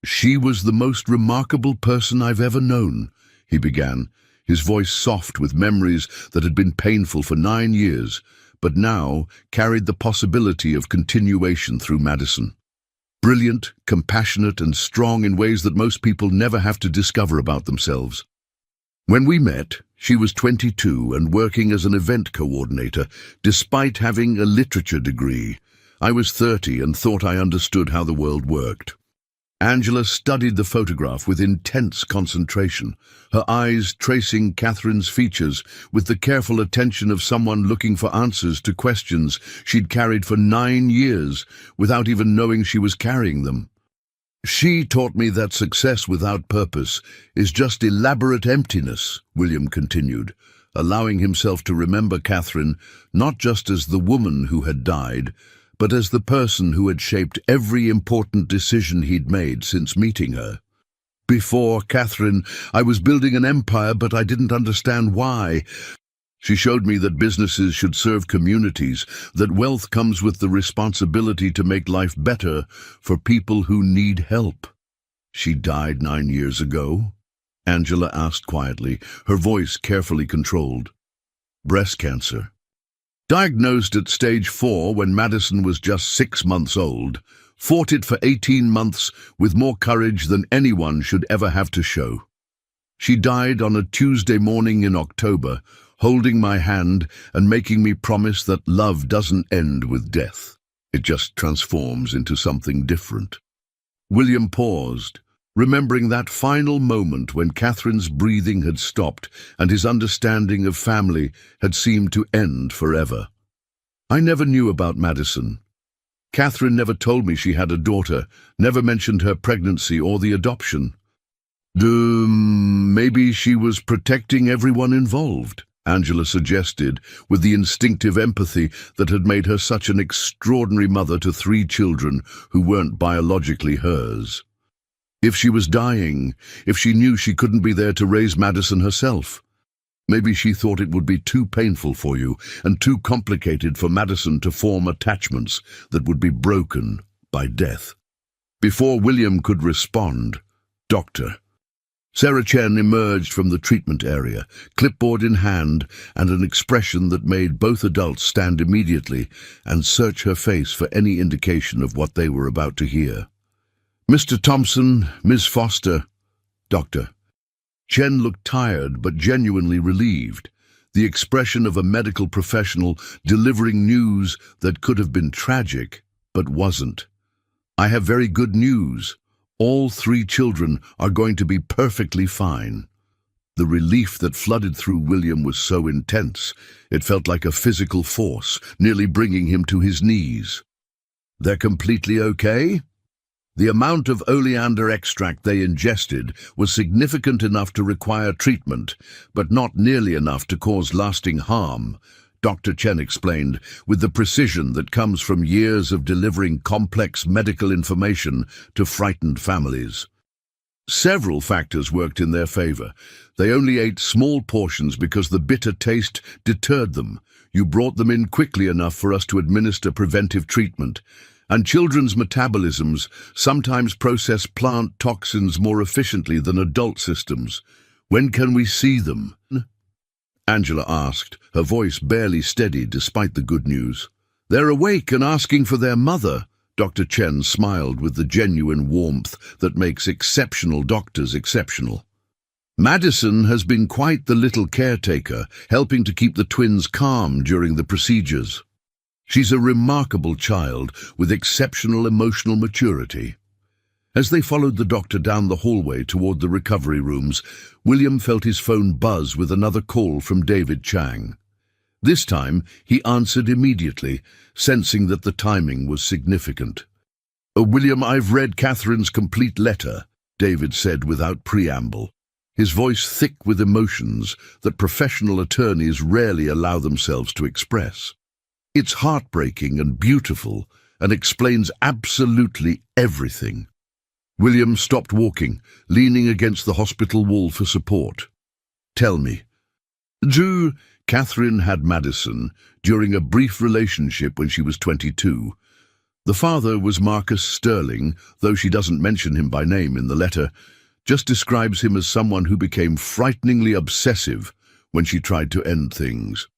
"She was the most remarkable person I've ever known," he began, his voice soft with memories that had been painful for 9 years, but now carried the possibility of continuation through Madison. Brilliant, compassionate, and strong in ways that most people never have to discover about themselves. "When we met, she was 22 and working as an event coordinator, despite having a literature degree. I was 30 and thought I understood how the world worked." Angela studied the photograph with intense concentration, her eyes tracing Catherine's features with the careful attention of someone looking for answers to questions she'd carried for 9 years without even knowing she was carrying them. "She taught me that success without purpose is just elaborate emptiness," William continued, allowing himself to remember Catherine not just as the woman who had died, but as the person who had shaped every important decision he'd made since meeting her. "Before Catherine, I was building an empire, but I didn't understand why. She showed me that businesses should serve communities, that wealth comes with the responsibility to make life better for people who need help." "She died 9 years ago?" Angela asked quietly, her voice carefully controlled. "Breast cancer." Diagnosed at stage 4 when Madison was just 6 months old, fought it for 18 months with more courage than anyone should ever have to show. She died on a Tuesday morning in October, holding my hand and making me promise that love doesn't end with death. It just transforms into something different. William paused, remembering that final moment when Catherine's breathing had stopped and his understanding of family had seemed to end forever. I never knew about Madison. Catherine never told me she had a daughter, never mentioned her pregnancy or the adoption. Maybe she was protecting everyone involved, Angela suggested, with the instinctive empathy that had made her such an extraordinary mother to 3 children who weren't biologically hers. If she was dying, if she knew she couldn't be there to raise Madison herself, maybe she thought it would be too painful for you and too complicated for Madison to form attachments that would be broken by death. Before William could respond, Doctor. Sarah Chen emerged from the treatment area, clipboard in hand, and an expression that made both adults stand immediately and search her face for any indication of what they were about to hear. Mr. Thompson, Ms. Foster, Doctor. Chen looked tired but genuinely relieved, the expression of a medical professional delivering news that could have been tragic but wasn't. I have very good news. All 3 children are going to be perfectly fine. The relief that flooded through William was so intense, it felt like a physical force, nearly bringing him to his knees. They're completely okay? The amount of oleander extract they ingested was significant enough to require treatment, but not nearly enough to cause lasting harm, Dr. Chen explained, with the precision that comes from years of delivering complex medical information to frightened families. Several factors worked in their favor. They only ate small portions because the bitter taste deterred them. You brought them in quickly enough for us to administer preventive treatment. And children's metabolisms sometimes process plant toxins more efficiently than adult systems. When can we see them? Angela asked, her voice barely steady despite the good news. They're awake and asking for their mother. Dr. Chen smiled with the genuine warmth that makes exceptional doctors exceptional. Madison has been quite the little caretaker, helping to keep the twins calm during the procedures. She's a remarkable child with exceptional emotional maturity. As they followed the doctor down the hallway toward the recovery rooms, William felt his phone buzz with another call from David Chang. This time, he answered immediately, sensing that the timing was significant. William, I've read Catherine's complete letter, David said without preamble, his voice thick with emotions that professional attorneys rarely allow themselves to express. It's heartbreaking and beautiful and explains absolutely everything. William stopped walking, leaning against the hospital wall for support. Tell me. Catherine had Madison during a brief relationship when she was 22. The father was Marcus Sterling, though she doesn't mention him by name in the letter, just describes him as someone who became frighteningly obsessive when she tried to end things.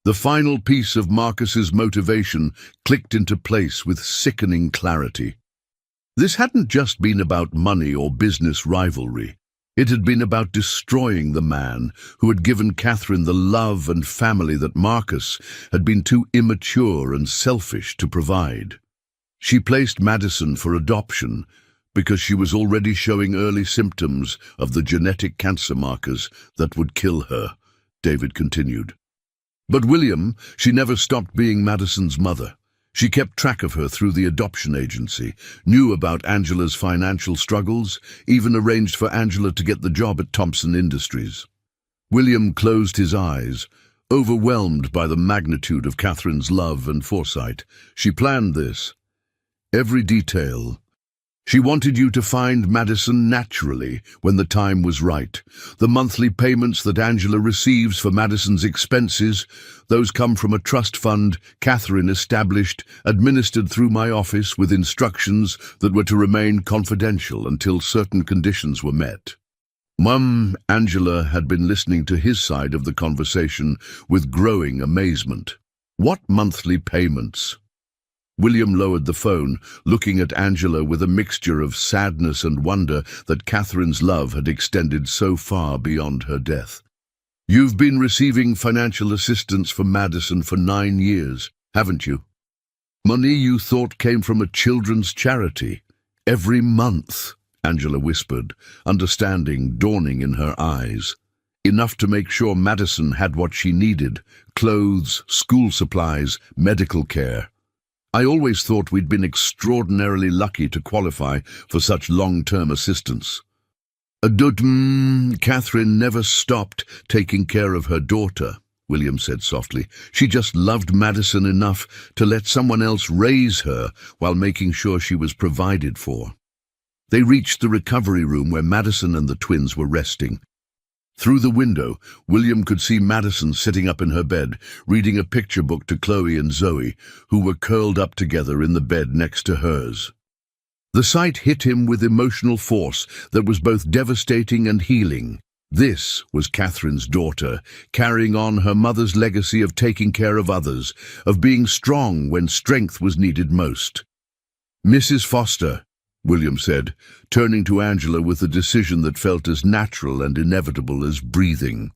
The final piece of Marcus's motivation clicked into place with sickening clarity. This hadn't just been about money or business rivalry. It had been about destroying the man who had given Catherine the love and family that Marcus had been too immature and selfish to provide. She placed Madison for adoption because she was already showing early symptoms of the genetic cancer markers that would kill her, David continued. But William, she never stopped being Madison's mother. She kept track of her through the adoption agency, knew about Angela's financial struggles, even arranged for Angela to get the job at Thompson Industries. William closed his eyes, overwhelmed by the magnitude of Catherine's love and foresight. She planned this. Every detail. She wanted you to find Madison naturally when the time was right. The monthly payments that Angela receives for Madison's expenses, those come from a trust fund Catherine established, administered through my office with instructions that were to remain confidential until certain conditions were met. Angela had been listening to his side of the conversation with growing amazement. What monthly payments? William lowered the phone, looking at Angela with a mixture of sadness and wonder that Catherine's love had extended so far beyond her death. You've been receiving financial assistance from Madison for 9 years, haven't you? Money you thought came from a children's charity. Every month, Angela whispered, understanding dawning in her eyes. Enough to make sure Madison had what she needed: clothes, school supplies, medical care. I always thought we'd been extraordinarily lucky to qualify for such long-term assistance. Catherine never stopped taking care of her daughter, William said softly. She just loved Madison enough to let someone else raise her while making sure she was provided for. They reached the recovery room where Madison and the twins were resting. Through the window, William could see Madison sitting up in her bed, reading a picture book to Chloe and Zoe, who were curled up together in the bed next to hers. The sight hit him with emotional force that was both devastating and healing. This was Catherine's daughter, carrying on her mother's legacy of taking care of others, of being strong when strength was needed most. "Mrs. Foster," William said, turning to Angela with a decision that felt as natural and inevitable as breathing.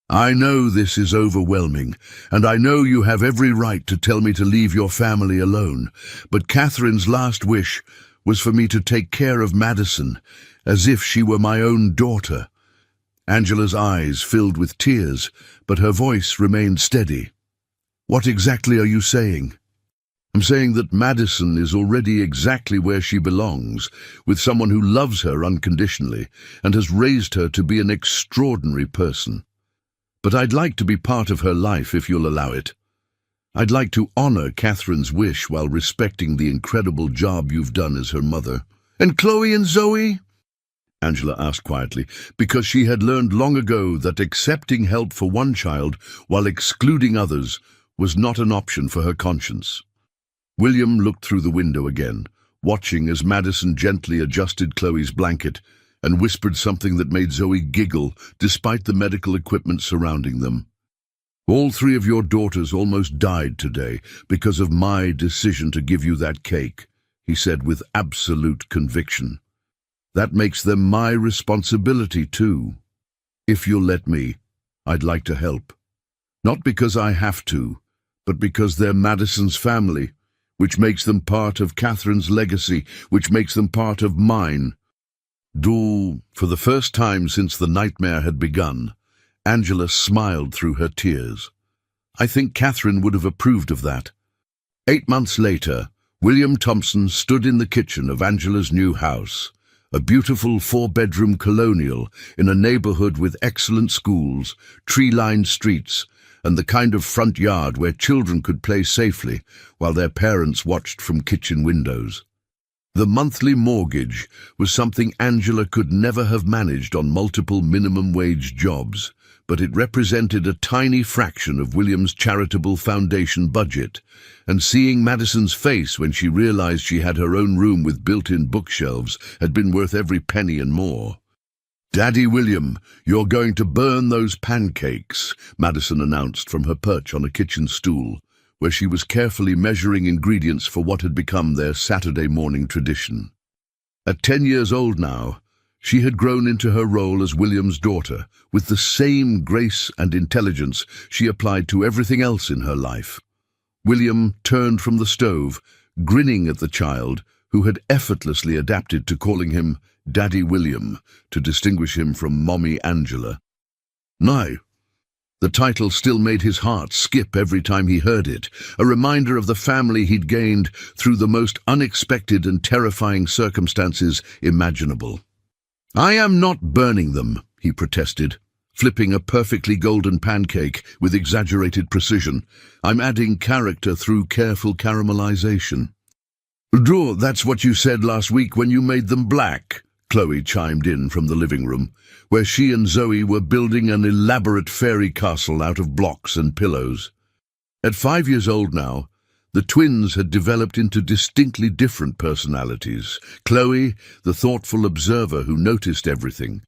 "I know this is overwhelming, and I know you have every right to tell me to leave your family alone, but Catherine's last wish was for me to take care of Madison, as if she were my own daughter." Angela's eyes filled with tears, but her voice remained steady. "What exactly are you saying?" "I'm saying that Madison is already exactly where she belongs, with someone who loves her unconditionally and has raised her to be an extraordinary person. But I'd like to be part of her life if you'll allow it. I'd like to honor Catherine's wish while respecting the incredible job you've done as her mother." "And Chloe and Zoe?" Angela asked quietly, because she had learned long ago that accepting help for one child while excluding others was not an option for her conscience. William looked through the window again, watching as Madison gently adjusted Chloe's blanket and whispered something that made Zoe giggle despite the medical equipment surrounding them. "All 3 of your daughters almost died today because of my decision to give you that cake," he said with absolute conviction. "That makes them my responsibility too. If you'll let me, I'd like to help. Not because I have to, but because they're Madison's family, which makes them part of Catherine's legacy, which makes them part of mine." For the first time since the nightmare had begun, Angela smiled through her tears. I think Catherine would have approved of that. 8 months later, William Thompson stood in the kitchen of Angela's new house, a beautiful 4-bedroom colonial in a neighborhood with excellent schools, tree-lined streets, and the kind of front yard where children could play safely while their parents watched from kitchen windows. The monthly mortgage was something Angela could never have managed on multiple minimum-wage jobs, but it represented a tiny fraction of William's charitable foundation budget, and seeing Madison's face when she realized she had her own room with built-in bookshelves had been worth every penny and more. "Daddy William, you're going to burn those pancakes," Madison announced from her perch on a kitchen stool, where she was carefully measuring ingredients for what had become their Saturday morning tradition. At 10 years old now, she had grown into her role as William's daughter, with the same grace and intelligence she applied to everything else in her life. William turned from the stove, grinning at the child, who had effortlessly adapted to calling him Daddy William to distinguish him from Mommy Angela. No. The title still made his heart skip every time he heard it, a reminder of the family he'd gained through the most unexpected and terrifying circumstances imaginable. "I am not burning them," he protested, flipping a perfectly golden pancake with exaggerated precision. "I'm adding character through careful caramelization." "That's what you said last week when you made them black," Chloe chimed in from the living room, where she and Zoe were building an elaborate fairy castle out of blocks and pillows. At 5 years old now, the twins had developed into distinctly different personalities. Chloe, the thoughtful observer who noticed everything.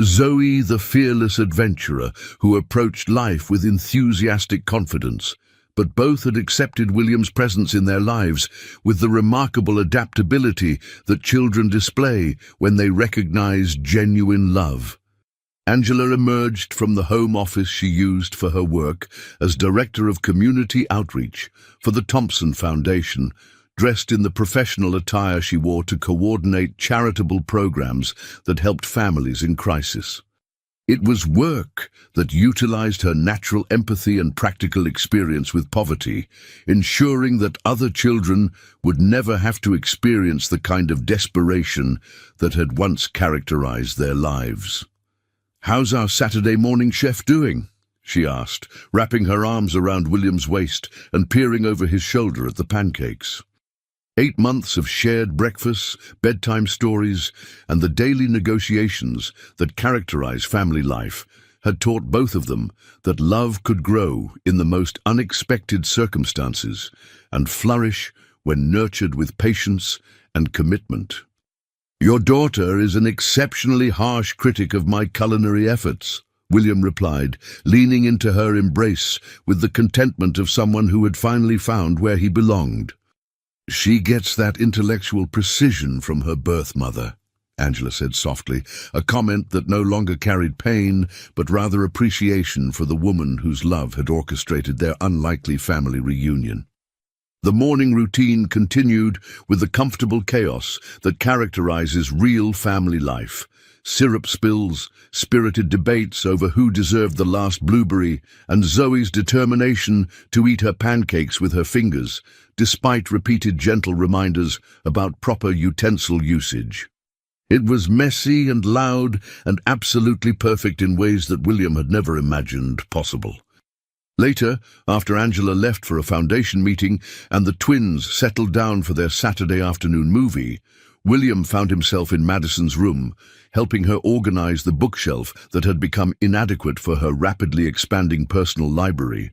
Zoe, the fearless adventurer who approached life with enthusiastic confidence. but both had accepted William's presence in their lives with the remarkable adaptability that children display when they recognize genuine love. Angela emerged from the home office she used for her work as Director of Community Outreach for the Thompson Foundation, dressed in the professional attire she wore to coordinate charitable programs that helped families in crisis. It was work that utilized her natural empathy and practical experience with poverty, ensuring that other children would never have to experience the kind of desperation that had once characterized their lives. "How's our Saturday morning chef doing?" she asked, wrapping her arms around William's waist and peering over his shoulder at the pancakes. 8 months of shared breakfasts, bedtime stories, and the daily negotiations that characterize family life had taught both of them that love could grow in the most unexpected circumstances and flourish when nurtured with patience and commitment. "Your daughter is an exceptionally harsh critic of my culinary efforts," William replied, leaning into her embrace with the contentment of someone who had finally found where he belonged. "She gets that intellectual precision from her birth mother," Angela said softly, a comment that no longer carried pain, but rather appreciation for the woman whose love had orchestrated their unlikely family reunion. The morning routine continued with the comfortable chaos that characterizes real family life. Syrup spills, spirited debates over who deserved the last blueberry, and Zoe's determination to eat her pancakes with her fingers, despite repeated gentle reminders about proper utensil usage. It was messy and loud and absolutely perfect in ways that William had never imagined possible. Later, after Angela left for a foundation meeting and the twins settled down for their Saturday afternoon movie, William found himself in Madison's room, helping her organize the bookshelf that had become inadequate for her rapidly expanding personal library.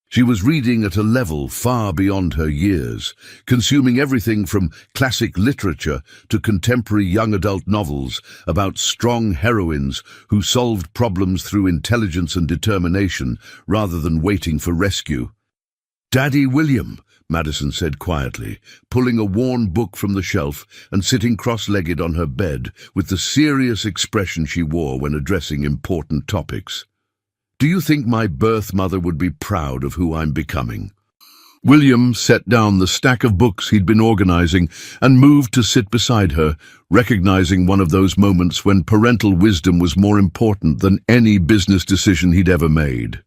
She was reading at a level far beyond her years, consuming everything from classic literature to contemporary young adult novels about strong heroines who solved problems through intelligence and determination rather than waiting for rescue. "Daddy William," Madison said quietly, pulling a worn book from the shelf and sitting cross-legged on her bed with the serious expression she wore when addressing important topics. "Do you think my birth mother would be proud of who I'm becoming?" William set down the stack of books he'd been organizing and moved to sit beside her, recognizing one of those moments when parental wisdom was more important than any business decision he'd ever made.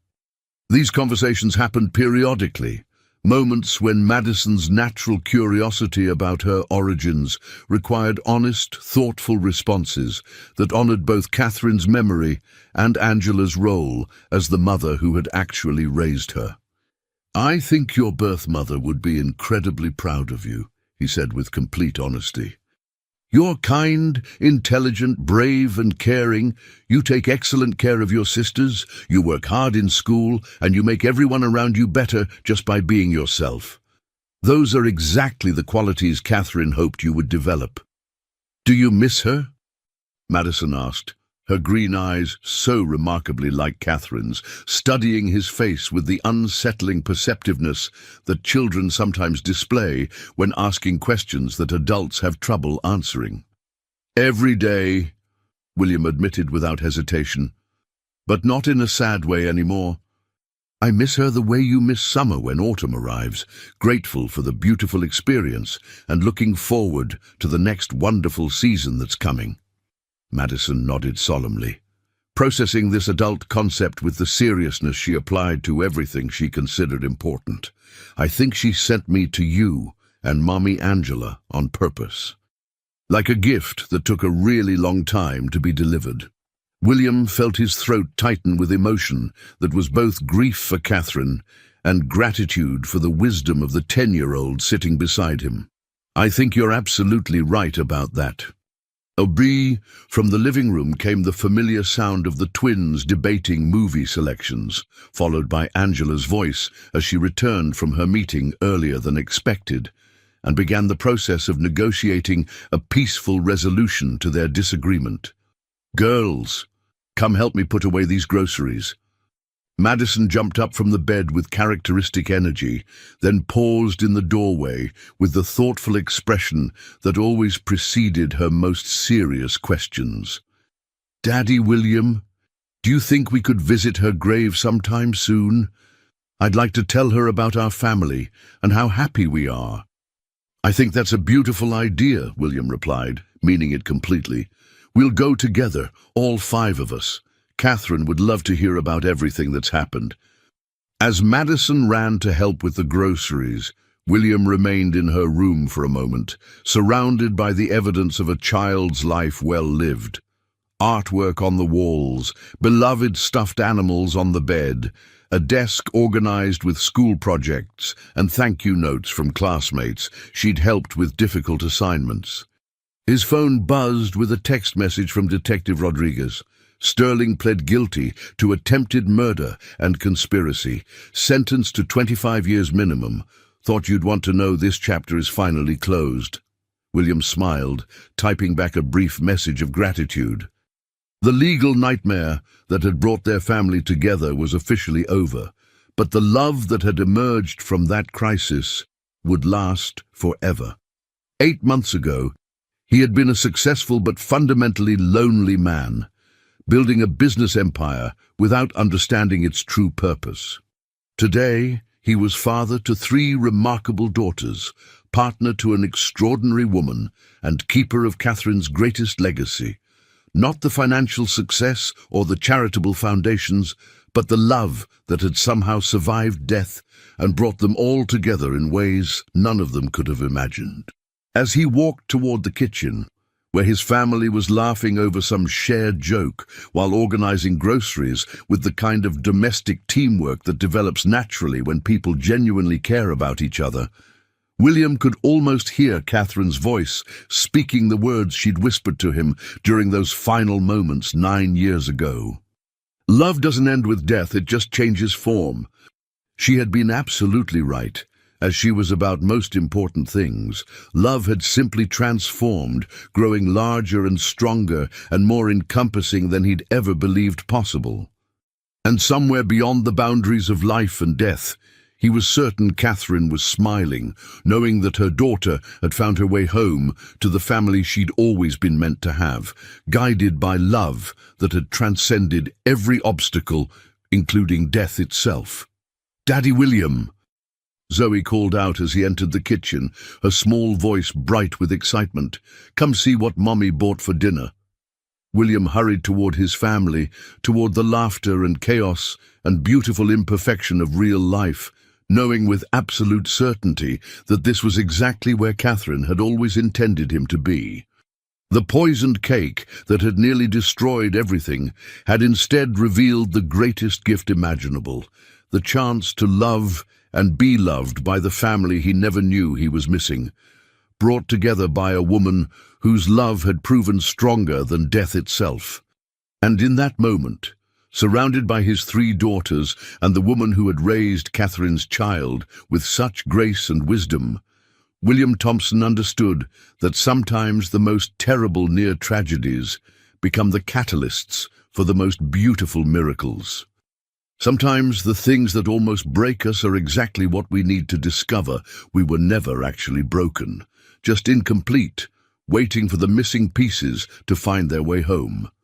These conversations happened periodically, moments when Madison's natural curiosity about her origins required honest, thoughtful responses that honored both Catherine's memory and Angela's role as the mother who had actually raised her. "I think your birth mother would be incredibly proud of you," he said with complete honesty. "You're kind, intelligent, brave, and caring. You take excellent care of your sisters, you work hard in school, and you make everyone around you better just by being yourself. Those are exactly the qualities Catherine hoped you would develop." "Do you miss her?" Madison asked, her green eyes so remarkably like Catherine's, studying his face with the unsettling perceptiveness that children sometimes display when asking questions that adults have trouble answering. "Every day," William admitted without hesitation, "but not in a sad way anymore. I miss her the way you miss summer when autumn arrives, grateful for the beautiful experience and looking forward to the next wonderful season that's coming." Madison nodded solemnly, processing this adult concept with the seriousness she applied to everything she considered important. "I think she sent me to you and Mommy Angela on purpose. Like a gift that took a really long time to be delivered." William felt his throat tighten with emotion that was both grief for Catherine and gratitude for the wisdom of the 10-year-old sitting beside him. "I think you're absolutely right about that." From the living room came the familiar sound of the twins debating movie selections, followed by Angela's voice as she returned from her meeting earlier than expected and began the process of negotiating a peaceful resolution to their disagreement. "Girls, come help me put away these groceries." Madison jumped up from the bed with characteristic energy, then paused in the doorway with the thoughtful expression that always preceded her most serious questions. "Daddy William, do you think we could visit her grave sometime soon? I'd like to tell her about our family and how happy we are." "I think that's a beautiful idea," William replied, meaning it completely. "We'll go together, all 5 of us. Catherine would love to hear about everything that's happened." As Madison ran to help with the groceries, William remained in her room for a moment, surrounded by the evidence of a child's life well lived. Artwork on the walls, beloved stuffed animals on the bed, a desk organized with school projects, and thank-you notes from classmates she'd helped with difficult assignments. His phone buzzed with a text message from Detective Rodriguez. Sterling pled guilty to attempted murder and conspiracy, sentenced to 25 years minimum. "Thought you'd want to know this chapter is finally closed." William smiled, typing back a brief message of gratitude. The legal nightmare that had brought their family together was officially over, but the love that had emerged from that crisis would last forever. 8 months ago, he had been a successful but fundamentally lonely man, building a business empire without understanding its true purpose. Today, he was father to 3 remarkable daughters, partner to an extraordinary woman, and keeper of Catherine's greatest legacy. Not the financial success or the charitable foundations, but the love that had somehow survived death and brought them all together in ways none of them could have imagined. As he walked toward the kitchen, where his family was laughing over some shared joke while organizing groceries with the kind of domestic teamwork that develops naturally when people genuinely care about each other, William could almost hear Catherine's voice speaking the words she'd whispered to him during those final moments 9 years ago. "Love doesn't end with death, it just changes form." She had been absolutely right. As she was about most important things, love had simply transformed, growing larger and stronger and more encompassing than he'd ever believed possible. And somewhere beyond the boundaries of life and death, he was certain Catherine was smiling, knowing that her daughter had found her way home to the family she'd always been meant to have, guided by love that had transcended every obstacle, including death itself. "Daddy William!" Zoe called out as he entered the kitchen, her small voice bright with excitement. "Come see what Mommy bought for dinner." William hurried toward his family, toward the laughter and chaos and beautiful imperfection of real life, knowing with absolute certainty that this was exactly where Catherine had always intended him to be. The poisoned cake that had nearly destroyed everything had instead revealed the greatest gift imaginable, the chance to love and be loved by the family he never knew he was missing, brought together by a woman whose love had proven stronger than death itself. And in that moment, surrounded by his 3 daughters and the woman who had raised Catherine's child with such grace and wisdom, William Thompson understood that sometimes the most terrible near tragedies become the catalysts for the most beautiful miracles. Sometimes the things that almost break us are exactly what we need to discover we were never actually broken, just incomplete, waiting for the missing pieces to find their way home.